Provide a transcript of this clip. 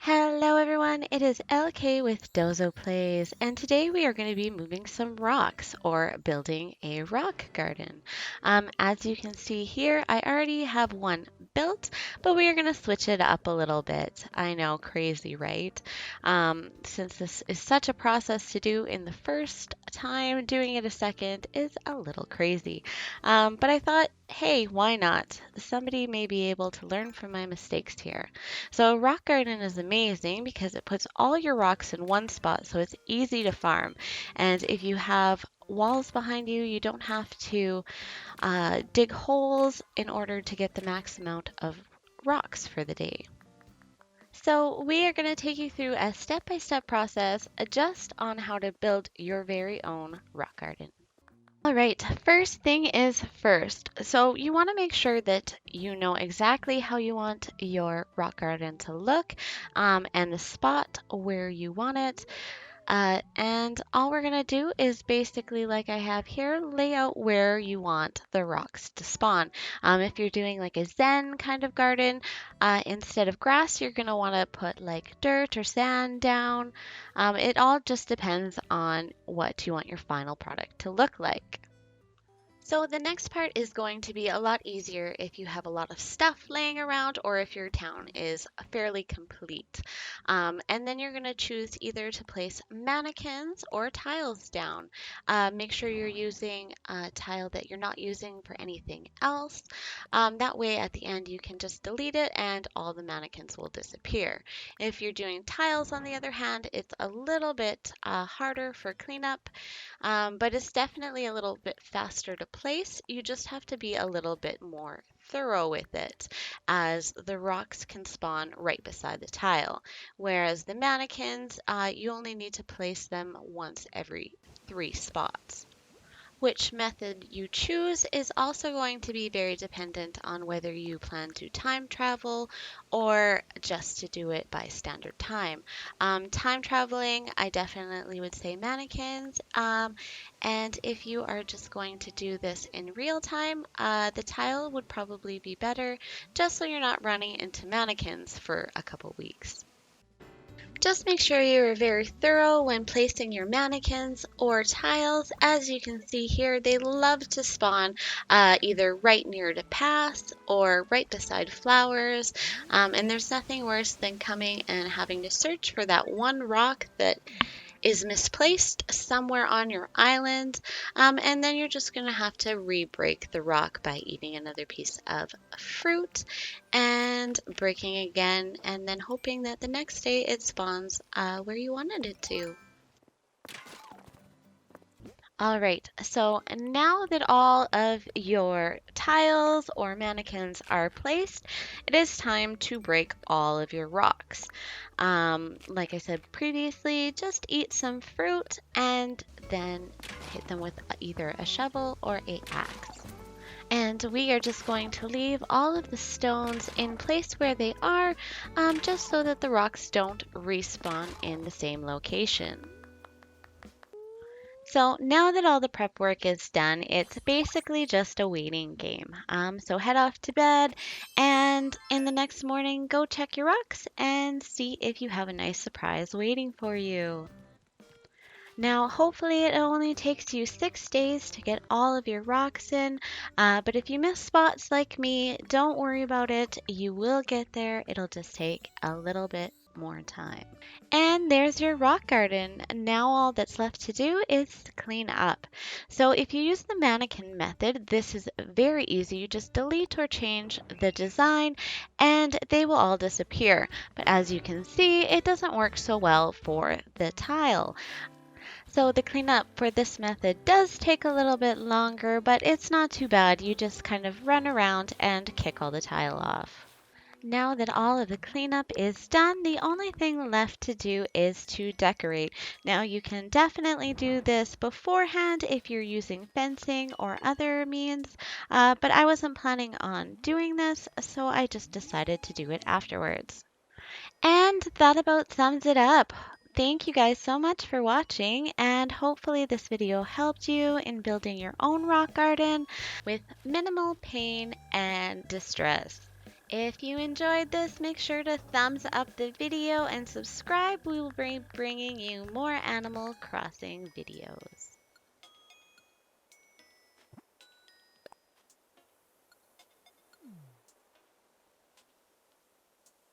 Hello everyone, it is LK with Dozo Plays, and today we are going to be moving some rocks or building a rock garden. As you can see here, I already have one built, but we are going to switch it up a little bit. I know, crazy, right? Since this is such a process to do in the first time, doing it a second is a little crazy. But I thought, hey, why not? Somebody may be able to learn from my mistakes here. So a rock garden is amazing because it puts all your rocks in one spot so it's easy to farm. And if you have walls behind you, you don't have to dig holes in order to get the max amount of rocks for the day. So we are going to take you through a step-by-step process just on how to build your very own rock garden. All right, first thing is first. So you want to make sure that you know exactly how you want your rock garden to look and the spot where you want it. And all we're going to do is basically, like I have here, lay out where you want the rocks to spawn. If you're doing like a Zen kind of garden, instead of grass, you're going to want to put like dirt or sand down. It all just depends on what you want your final product to look like. So the next part is going to be a lot easier if you have a lot of stuff laying around or if your town is fairly complete. And then you're going to choose either to place mannequins or tiles down. Make sure you're using a tile that you're not using for anything else. That way at the end you can just delete it and all the mannequins will disappear. If you're doing tiles on the other hand, it's a little bit harder for cleanup, but it's definitely a little bit faster to place. You just have to be a little bit more thorough with it, as the rocks can spawn right beside the tile, whereas the mannequins, you only need to place them once every 3 spots. Which method you choose is also going to be very dependent on whether you plan to time travel or just to do it by standard time. Time traveling, I definitely would say mannequins. And if you are just going to do this in real time, the tile would probably be better just so you're not running into mannequins for a couple weeks. Just make sure you are very thorough when placing your mannequins or tiles. As you can see here, they love to spawn either right near the paths or right beside flowers. And there's nothing worse than coming and having to search for that one rock that is misplaced somewhere on your island, and then you're just going to have to re-break the rock by eating another piece of fruit and breaking again, and then hoping that the next day it spawns where you wanted it to. All right, so now that all of your tiles or mannequins are placed, it is time to break all of your rocks. Like I said previously, just eat some fruit and then hit them with either a shovel or a axe. And we are just going to leave all of the stones in place where they are, just so that the rocks don't respawn in the same location. So now that all the prep work is done, it's basically just a waiting game. So head off to bed and in the next morning, go check your rocks and see if you have a nice surprise waiting for you. Now, hopefully it only takes you 6 days to get all of your rocks in, but if you miss spots like me, don't worry about it. You will get there. It'll just take a little bit more time. And there's your rock garden. Now all that's left to do is clean up. So if you use the mannequin method, this is very easy. You just delete or change the design and they will all disappear. But as you can see, it doesn't work so well for the tile. So the cleanup for this method does take a little bit longer, but it's not too bad. You just kind of run around and kick all the tile off. Now that all of the cleanup is done, the only thing left to do is to decorate. Now you can definitely do this beforehand if you're using fencing or other means, but I wasn't planning on doing this, so I just decided to do it afterwards. And that about sums it up. Thank you guys so much for watching, and hopefully this video helped you in building your own rock garden with minimal pain and distress. If you enjoyed this, make sure to thumbs up the video and subscribe. We will be bringing you more Animal Crossing videos.